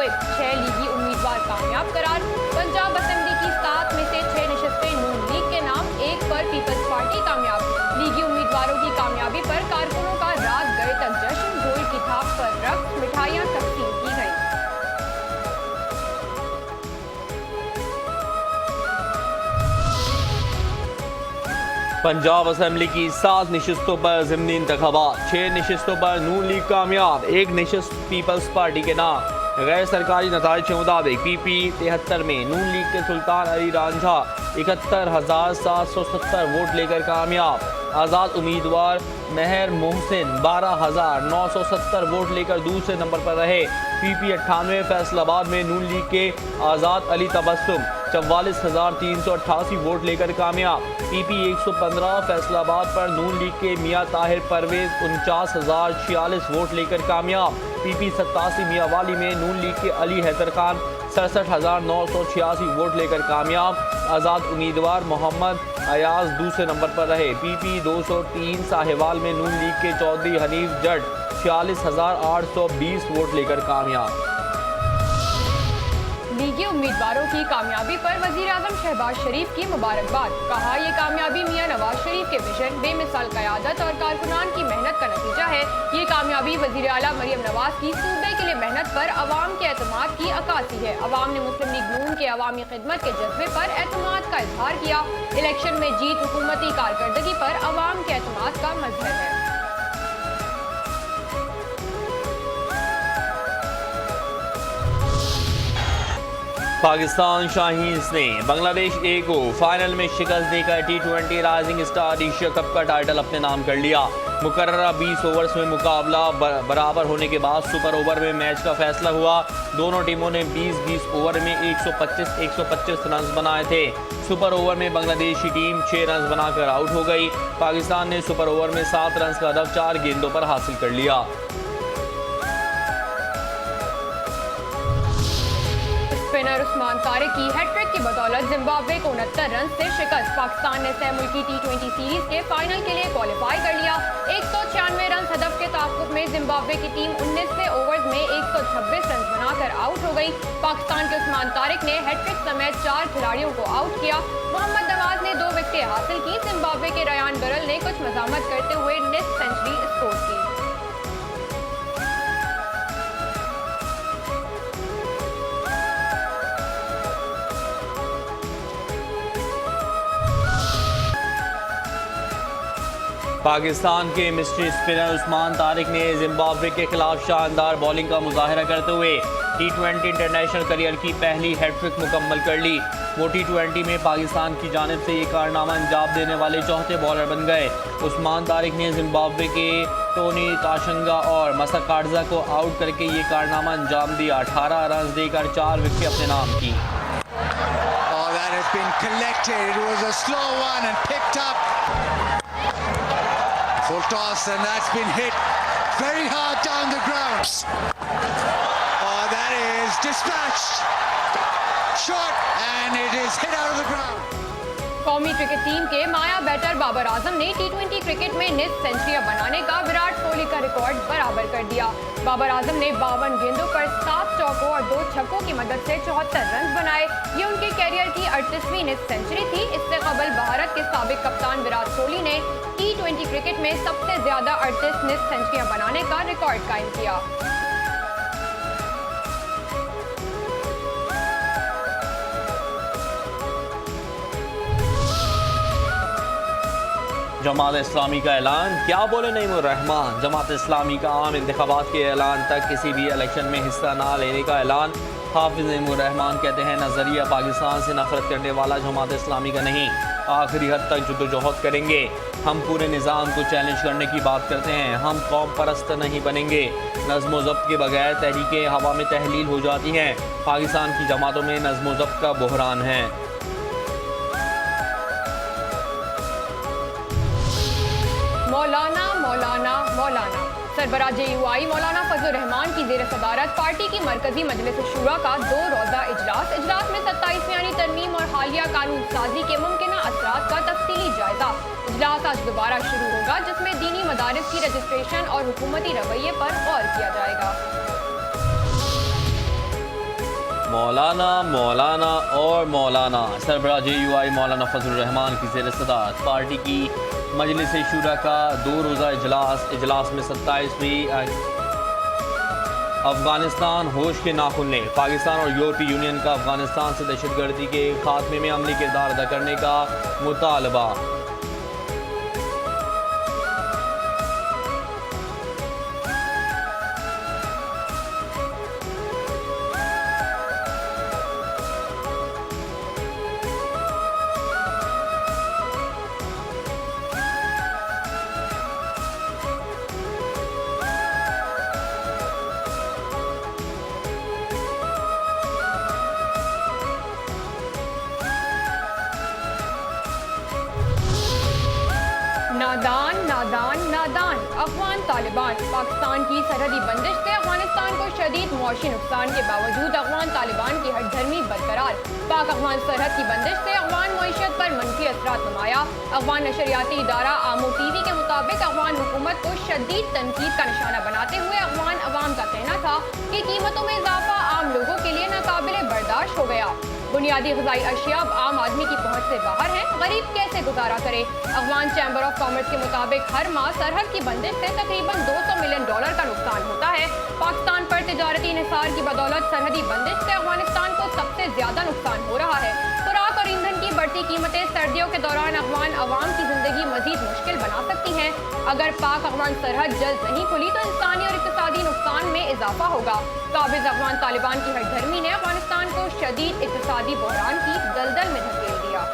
हुए 6 लीगी उम्मीदवार कामयाब करार। पंजाब असेंबली की 7 में से 6 नशिस्तें नून लीग के नाम, 1 पर पीपल्स पार्टी कामयाब। लीगी उम्मीदवारों की कामयाबी पर कारकुनों का रात गए तक जश्न, ढोल की थाप पर रक्त, मिठाइयां तकसीम की गई। पंजाब असेंबली की 7 नशिस्तों पर ज़िमनी इंतखाबात, 6 नशिस्तों पर नून लीग कामयाब, 1 नशिस्त पीपल्स पार्टी के नाम। गैर सरकारी नताइज के मुताबिक PP 73 में नून लीग के सुल्तान अली रांझा 71,770 वोट लेकर कामयाब। आज़ाद उम्मीदवार मेहर मोहसिन 12,970 वोट लेकर दूसरे नंबर पर रहे। PP 98 फैसलाबाद में नून लीग के आज़ाद अली तबस्सुम 44,388 वोट लेकर कामयाब। PP 115 फैसलाबाद पर नून लीग के मियां ताहिर परवेज 49,046 वोट लेकर कामयाब। PP 87 मियांवाली में नून लीग के अली हैदर खान 67,986 वोट लेकर कामयाब। आज़ाद उम्मीदवार मोहम्मद अयाज दूसरे नंबर पर रहे। PP 203 साहिवाल में नून लीग के चौधरी हनीफ जट 46,820 वोट लेकर कामयाब। लीगी उम्मीदवारों की कामयाबी पर वजीर आजम शहबाज शरीफ की मुबारकबाद। कहा, ये कामयाबी मियां नवाज शरीफ के विजन, बेमिसाल क़यादत और कारकुनान की मेहनत का नतीजा है। ये कामयाबी वजीर आला मरियम नवाज की सूबे के लिए मेहनत पर अवाम के एतमाद की अक्कासी है। अवाम ने मुस्लिम लीग नून के अवामी खिदमत के जज्बे पर एतमाद का इजहार किया। इलेक्शन में जीत हुकूमती कारकर्दगी पर अवाम के एतमाद का मजहर है। पाकिस्तान शाहीन्स ने बांग्लादेश A को फाइनल में शिकस्त देकर T20 rising star Asia cup का टाइटल अपने नाम कर लिया। मुकर्ररा 20 ओवर्स में मुकाबला बराबर होने के बाद सुपर ओवर में मैच का फैसला हुआ। दोनों टीमों ने 20-20 ओवर में 125 रन बनाए थे। सुपर ओवर में बांग्लादेशी टीम 6 रन बनाकर आउट हो गई। पाकिस्तान ने सुपर ओवर में 7 रन का हदफ 4 गेंदों पर हासिल कर लिया। स्पिनर उस्मान तारिक की हैट्रिक की बदौलत जिम्बाब्वे को 69 रन से शिकस्त। पाकिस्तान ने सह मुल्की T20 सीरीज के फाइनल के लिए क्वालिफाई कर लिया। 196 रन हदफ के ताक़ुब में जिम्बाब्वे की टीम 19वें ओवर्स में 126 रन बनाकर आउट हो गई। पाकिस्तान के उस्मान तारिक ने हैट्रिक समेत 4 खिलाड़ियों को आउट किया। मोहम्मद नवाज ने 2 विकेटें हासिल की। जिम्बाब्वे के रयान बरल ने कुछ मज़ामत करते हुए निस्फ सेंचुरी स्कोर की। पाकिस्तान के मिस्ट्री स्पिनर उस्मान तारिक ने जिम्बाब्वे के खिलाफ शानदार बॉलिंग का मुजाहरा करते हुए T20 इंटरनेशनल करियर की पहली हैट्रिक मुकम्मल कर ली। वो T20 में पाकिस्तान की जानिब से ये कारनामा अंजाम देने वाले चौथे बॉलर बन गए। उस्मान तारिक ने जिम्बाब्वे के टोनी ताशंगा और मसक काटजा को आउट करके ये कारनामा अंजाम दिया। 18 रन देकर 4 विकेटें अपने नाम की। Full toss and that's been hit very hard down the ground. Oh, that is dispatched. Shot and it is hit out of the ground. कौमी क्रिकेट टीम के माया बैटर बाबर आजम ने T20 क्रिकेट में निस्फ सेंचुरियां बनाने का विराट कोहली का रिकॉर्ड बराबर कर दिया। बाबर आजम ने 52 गेंदों पर 7 चौकों और 2 छक्कों की मदद से 74 रन बनाए। ये उनके कैरियर की 38वीं निस्फ सेंचुरी थी। इससे कबल भारत के साबिक कप्तान विराट कोहली ने T20 क्रिकेट में सबसे ज्यादा 38 निस्फ सेंचुरियां बनाने का रिकॉर्ड कायम किया। जमात इस्लामी का ऐलान, क्या बोले नईमुर रहमान। जमात इस्लामी का आम इंतखाबात के ऐलान तक किसी भी इलेक्शन में हिस्सा ना लेने का ऐलान। हाफिज नईमुर रहमान कहते हैं, नजरिया पाकिस्तान से नफरत करने वाला जमात इस्लामी का नहीं, आखिरी हद तक जद्दोजहद करेंगे। हम पूरे निज़ाम को चैलेंज करने की बात करते हैं। हम कौम परस्त नहीं बनेंगे। नज़्म व ज़ब्त के बगैर तहरीकें हवा में तहलील हो जाती हैं। पाकिस्तान की जमातों में नज़्म व ज़ब्त का बहरान है। मौलाना मौलाना मौलाना सरबराह JUI मौलाना फजलुर रहमान की ज़ेर सदारत पार्टी की मरकजी मजलिस शुरा का 2 रोज़ा इजलास में 27 यानी तरमीम और हालिया कानून साजी के मुमकिन असरात का तफसीली जायजा। इजलास आज दोबारा शुरू होगा, जिसमें दीनी मदारिस की रजिस्ट्रेशन और हुकूमती रवैये पर गौर किया जाएगा। मौलाना मौलाना और मौलाना। सरबराह JUI मौलाना फजलुर रहमान की ज़ेर सदारत पार्टी की मजलिस शूरा का 2 रोज़ा इजलास में 27वीं अफगानिस्तान होश के नाखुन ने पाकिस्तान और यूरोपीय यूनियन का अफगानिस्तान से दहशतगर्दी के खात्मे में अमली किरदार अदा करने का मुतालबा। नादान नादान नादान अफगान तालिबान। पाकिस्तान की सरहदी बंदिश से अफगानिस्तान को शदीद मुआशी नुकसान के बावजूद अफगान तालिबान की हठधर्मी बरकरार। पाक अफगान सरहद की बंदिश से अफगान मईशत पर मनफी असरात नुमाया। अफगान नशरियाती इदारा आमो TV के मुताबिक अफगान हुकूमत को शदीद तनकीद का निशाना बनाते हुए अफगान अवाम का कहना था कि कीमतों में इजाफा आम लोगों के लिए नाकाबिले बर्दाश्त हो गया। बुनियादी ग़िज़ाई अशिया अब आम आदमी की पहुंच से बाहर हैं। गरीब कैसे गुजारा करे। अफगान चैम्बर ऑफ कॉमर्स के मुताबिक हर माह सरहद की बंदिश से तकरीबन $200 मिलियन का नुकसान होता है। पाकिस्तान पर तिजारती इन्हिसार की बदौलत सरहदी बंदिश से अफगानिस्तान को सबसे ज्यादा नुकसान हो रहा है। खुराक और ईंधन की बढ़ती कीमतें सर्दियों के दौरान अफगान अवाम की जिंदगी मजीद मुश्किल बना सकती हैं। अगर पाक अफगान सरहद जल्द नहीं खुली तो इंसानी और इक़्तिसादी नुकसान में इजाफा होगा। काबिज अफगान तालिबान की हठधर्मी ने अफगानिस्तान को शदीद इक़्तिसादी बहरान की दलदल में धकेल दिया।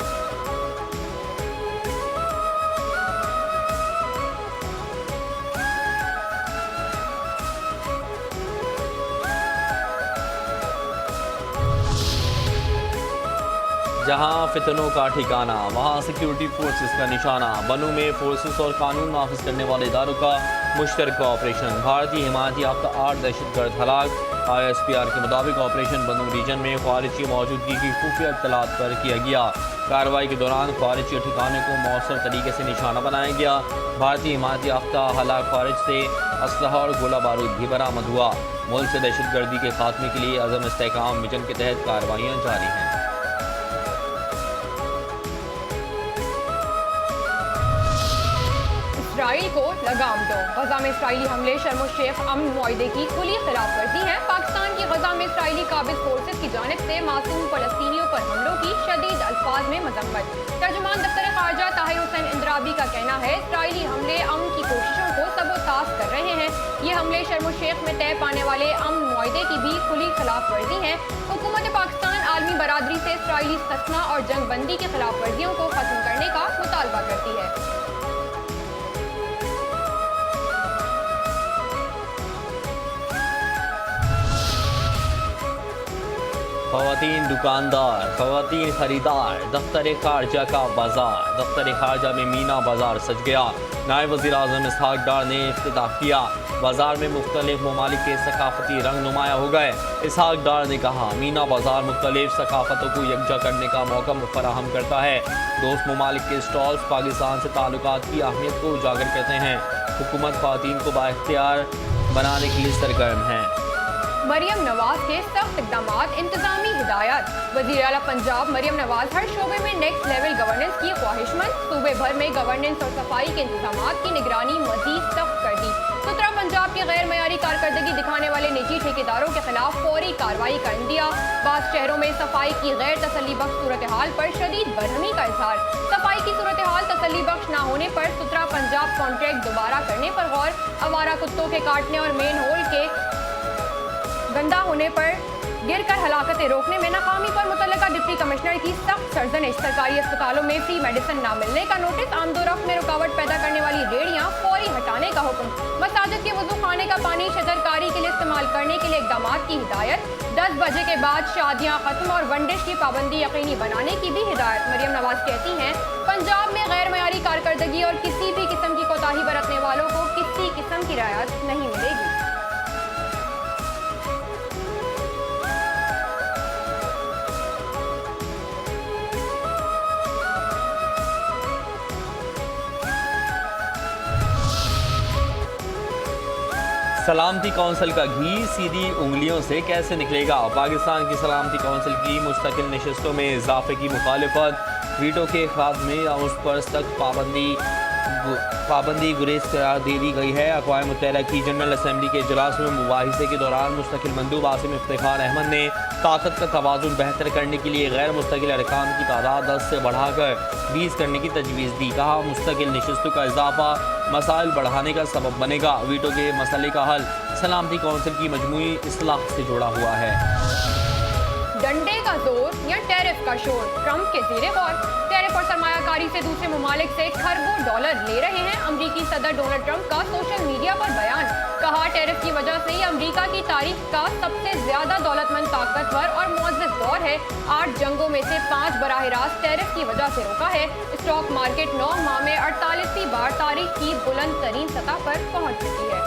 जहां फितनों का ठिकाना वहां सिक्योरिटी फोर्सेस का निशाना। बनू में फोर्सेस और कानून नाफिज करने वाले इदारों का मुश्तरका ऑपरेशन। भारतीय हिमायती याफ्ता 8 दहशतगर्द हलाक। ISPR के मुताबिक ऑपरेशन बनू रीजन में ख्वारिज की मौजूदगी की खुफिया इत्तलात पर किया गया। कार्रवाई के दौरान ख्वारिज के ठिकाने को मौसर तरीके से निशाना बनाया गया। भारतीय हिमायती याफ्ता हलाक ख्वारिज से असलहा और गोला बारूद भी बरामद हुआ। मुल्क से दहशतगर्दी के खात्मे के लिए अज़म इस्तेहकाम मिशन के तहत कार्रवाइयाँ जारी हैं। इसराइल को लगाम दो। गजा में इसराइली हमले शर्म शेख अमन मुआहदे की खुली खिलाफ वर्जी है। पाकिस्तान की गजा में इसराइली काबिज फोर्सेस की जानिब से मासूम फलस्तीनियों पर हमलों की शदीद अल्फाज में मजम्मत। तर्जुमान दफ्तर खारजा ताहिर हुसैन इंद्राबी का कहना है इसराइली हमले अमन की कोशिशों को सबोताज कर रहे हैं। ये हमले शर्म शेख में तय पाने वाले अमन मुआहदे की भी खुली खिलाफ वर्जी है। हुकूमत पाकिस्तान आलमी बरादरी से इसराइली सतना और जंगबंदी की खिलाफ वर्जियों को खत्म करने का मुतालबा करती है। ख़वातीन दुकानदार, ख़वातीन खरीदार, दफ्तर खारजा का बाजार। दफ्तर खारजा में मीना बाजार सज गया। नायब वज़ीर आज़म इसहाक डार ने इफ्तिताह किया। बाजार में मुख्तलिफ ममालिक के सकाफती रंग नुमाया हो गए। इसहाक डार ने कहा मीना बाजार मुख्तलिफ सकाफतों को यकजा करने का मौका फराहम करता है। दोस्त ममालिक के स्टॉल्स पाकिस्तान से ताल्लुकात की अहमियत को उजागर करते हैं। हुकूमत ख़वातीन को बाइख्तियार बनाने के लिए सरगर्म है। मरियम नवाज के सख्त इक़दामात, इंतजामी हिदायत। वज़ीर आला पंजाब मरियम नवाज हर शोबे में नेक्स्ट लेवल गवर्नेंस की ख्वाहिशमंद। सूबे भर में गवर्नेंस और सफाई के इंतजामात की निगरानी मजीद सख्त कर दी। सुथरा पंजाब की गैर मयारी कारकर्दगी दिखाने वाले निजी ठेकेदारों के खिलाफ फौरी कार्रवाई कर दिया। बाज़ शहरों में सफाई की गैर तसल्ली बख्श सूरत हाल पर शदीद बरहमी का इजहार। सफाई की सूरत हाल तसल्ली बख्श न होने पर सुथरा पंजाब कॉन्ट्रैक्ट दोबारा करने पर गौर। आवारा कुत्तों के काटने और मेन होल के गंदा होने पर गिरकर हलाकतें रोकने में नाकामी पर मुतल्लिका डिप्टी कमिश्नर की सख्त सरजनिश। सरकारी अस्पतालों में फ्री मेडिसिन न मिलने का नोटिस। आमदोरफ्त में रुकावट पैदा करने वाली रेहड़ियां फौरी हटाने का हुक्म। मसाजिद के वजू खाने का पानी शजरकारी के लिए इस्तेमाल करने के लिए इक़दामात की हिदायत। 10 बजे के बाद शादियां खत्म और वनडिश की पाबंदी यकीनी बनाने की भी हिदायत। मरियम नवाज कहती हैं पंजाब में गैर मयारी कारकर्दगी और किसी भी किस्म की कोताही बरतने वालों को किसी किस्म की रियायत नहीं मिलेगी। सलामती कौंसिल का घी सीधी उंगलियों से कैसे निकलेगा? पाकिस्तान की सलामती कौंसिल की मुस्तकिल नशस्तों में इजाफे की मुखालिफत, वीटो के खात्मे या उस पर सख्त पाबंदी गुरेज करार दे दी गई है। अक़वाम मुत्तहिदा की जनरल असम्बली के इजलास में मुबाहिसे के दौरान मुस्तकिल मंदूब आसिम इफ्तिखार अहमद ने ताकत का तवाज़ुन बेहतर करने के लिए गैर मुस्तकिल अरकान की तादाद 10 से बढ़ाकर 20 करने की तजवीज़ दी। कहा मुस्तकिल नशस्तों का इजाफा मसाइल बढ़ाने का सबब बनेगा। वीटो के मसले का हल सलामती कौंसिल की मजमूई इस्लाह से जुड़ा हुआ है। डंडे का जोर या टैरिफ का शोर, ट्रंप के ज़ेरे गौर। टैरिफ और सरमायाकारी से दूसरे ममालिक से खरबों डॉलर ले रहे हैं अमरीकी सदर डोनाल्ड ट्रंप का सोशल मीडिया पर बयान। कहा टैरिफ की वजह से ही अमरीका की तारीख का सबसे ज्यादा दौलतमंद, ताकतवर और मुअज़्ज़ज़ दौर है। 8 जंगों में से 5 बराह रास्त टैरिफ की वजह से रोका है। स्टॉक मार्केट 9 माह में 48वीं बार तारीख की बुलंद तरीन सतह पर पहुँच चुकी है।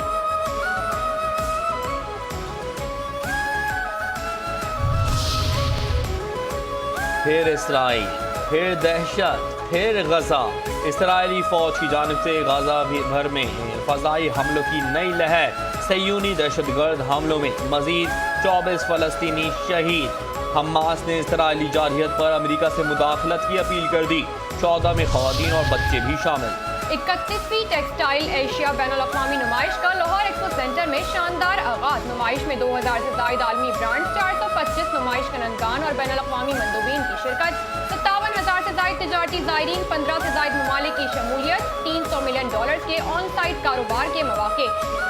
फिर इसराइल, फिर दहशत, फिर गजा। इसराइली फौज की जानिब से गजा भर में फजाई हमलों की नई लहर। सयूनी दहशतगर्द हमलों में मजीद 24 फलस्तीनी शहीद। हमास ने इसराइली जारहियत पर अमेरिका से मुदाखलत की अपील कर दी। 14 में खवातीन और बच्चे भी शामिल। 31वीं टेक्सटाइल एशिया बैनुल-अक़वामी नुमाइश का लाहौर एक्सपो सेंटर में शानदार आगाज। नुमाइश में 2000 से ज़ायद आलमी ब्रांड, 425 नुमाइश कनंदगान और बैनुल-अक़वामी मंदूबीन की शिरकत, 57,000 से ज़ायद तिजारती ज़ायरीन, 15 से ज़ायद ममालिक की शमूलियत, $300 मिलियन के ऑन साइट कारोबार के मौके।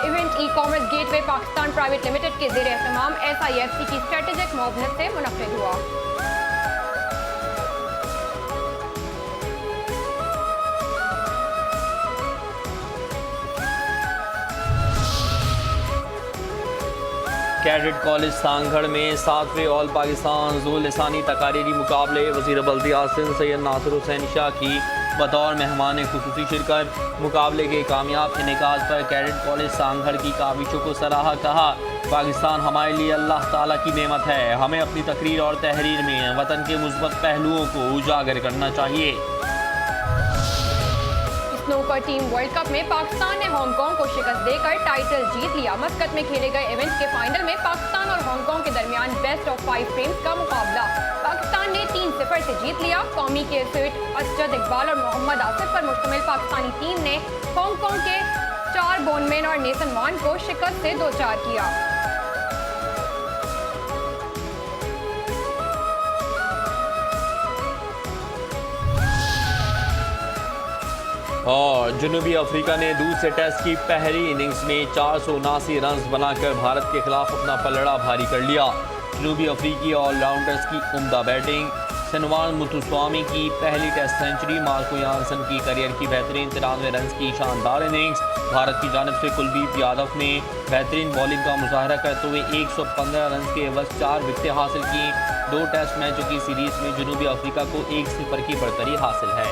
Event e commerce gateway Pakistan private limited के ज़ेर एहतमाम SIFC की स्ट्रेटेजिक मुआवनत से मुनक़्क़िद हुआ। कैडेट कॉलेज सांगढ़ में 7वें ऑल पाकिस्तान ज़ुल लिसानी तकारीरी मुकाबले। वज़ीर बल्दियात सिंध सैयद नासिर हुसैन शाह की बतौर मेहमान खुसूसी शिरकत। मुकाबले के कामयाब इनेकाद पर कैडेट कॉलेज सांगढ़ की काविशों को सराहा। कहा पाकिस्तान हमारे लिए अल्लाह ताला की नेमत है। हमें अपनी तकरीर और तहरीर में वतन के मुस्बत पहलुओं को उजागर करना चाहिए। स्नूकर टीम वर्ल्ड कप में पाकिस्तान ने हांगकांग को शिकस्त देकर टाइटल जीत लिया। मस्कत में खेले गए इवेंट के फाइनल में पाकिस्तान और हांगकांग के दरमियान बेस्ट ऑफ 5 फ्रेम्स का मुकाबला पाकिस्तान ने 3-0 से जीत लिया। कौमी के सेट असजद इकबाल और मोहम्मद आसिफ पर मुश्तमिल पाकिस्तानी टीम ने हांगकांग के 4 बोनमैन और नेसन वान को शिकस्त से 2-4 किया। और जनूबी अफ्रीका ने दूसरे टेस्ट की पहली इनिंग्स में 479 रन बनाकर भारत के खिलाफ अपना पलड़ा भारी कर लिया। जनूबी अफ्रीकी ऑलराउंडर्स की उम्दा बैटिंग, सनवान मुथुस्वामी की पहली टेस्ट सेंचुरी, मार्को यानसन की करियर की बेहतरीन 93 रन की शानदार इनिंग्स। भारत की जानिब से कुलदीप यादव ने बेहतरीन बॉलिंग का मुजाहरा करते हुए 115 रन के एवज 4 विकेटें हासिल की। 2 टेस्ट मैचों की सीरीज में जनूबी अफ्रीका को 1-0 की बढ़तरी हासिल है।